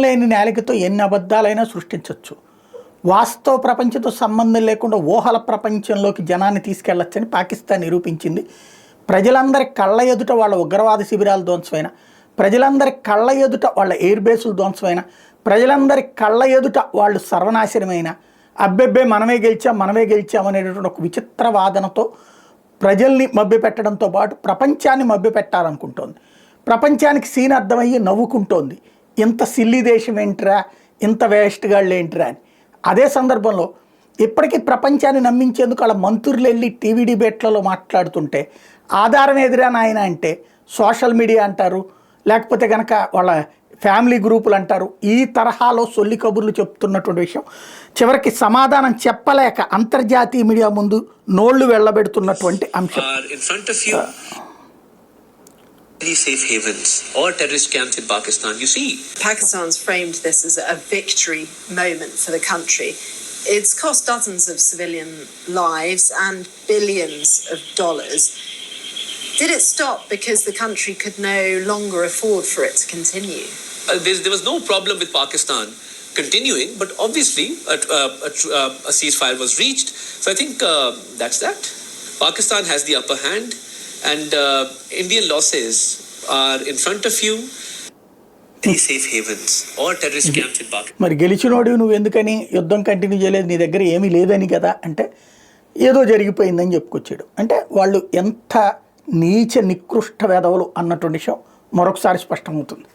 లేని నేలకితో ఎన్ని అబద్ధాలైనా సృష్టించవచ్చు. వాస్తవ ప్రపంచంతో సంబంధం లేకుండా ఊహల ప్రపంచంలోకి జనాన్ని తీసుకెళ్లొచ్చని పాకిస్తాన్ నిరూపించింది. ప్రజలందరి కళ్ళ ఎదుట వాళ్ళ ఉగ్రవాద శిబిరాలు ధ్వంసమైన, ప్రజలందరి కళ్ళ ఎదుట వాళ్ళ ఎయిర్ బేసులు ధ్వంసమైన, ప్రజలందరి కళ్ళ ఎదుట వాళ్ళు సర్వనాశనమైన, అబ్బెబ్బే మనమే గెలిచామనేటటువంటి ఒక విచిత్ర వాదనతో ప్రజల్ని మభ్యపెట్టడంతో పాటు ప్రపంచాన్ని మభ్యపెట్టాలనుకుంటోంది. ప్రపంచానికి సీన్ అర్థమయ్యి నవ్వుకుంటోంది. ఇంత సిల్లీ దేశం ఏంట్రా, ఇంత వేస్ట్గాళ్ళు ఏంట్రా అని. అదే సందర్భంలో ఇప్పటికీ ప్రపంచాన్ని నమ్మించేందుకు వాళ్ళ మంత్రులు వెళ్ళి టీవీ డిబేట్లలో మాట్లాడుతుంటే ఆధారం ఎదురా నాయన అంటే సోషల్ మీడియా అంటారు, లేకపోతే కనుక వాళ్ళ ఫ్యామిలీ గ్రూపులు అంటారు. ఈ తరహాలో సొల్లి కబుర్లు చెప్తున్నటువంటి విషయం చివరికి సమాధానం చెప్పలేక అంతర్జాతీయ మీడియా ముందు నోళ్లు వెళ్ళబెడుతున్నటువంటి అంశం. Safe havens or terrorist camps in Pakistan. You see, Pakistan's framed this as a victory moment for the country. It's cost dozens of civilian lives and billions of dollars. Did it stop because the country could no longer afford for it to continue? There was no problem with Pakistan continuing, but obviously a ceasefire was reached. So I think that's that. Pakistan has the upper hand. And Indian losses are in front of you. Any safe havens or terrorist camps in Pakistan. మరి గెలిచినోడు నువ్వు ఎందుకని యుద్ధం continue చేయలేదు, నీ దగ్గర ఏమీ లేదని కదా అంటే ఏదో జరిగిపోయిందని చెప్పుకొచ్చాడు. అంటే వాళ్ళు ఎంత నీచ నికృష్ట వెధవలు అన్నటువంటి విషయం మరొకసారి స్పష్టమవుతుంది.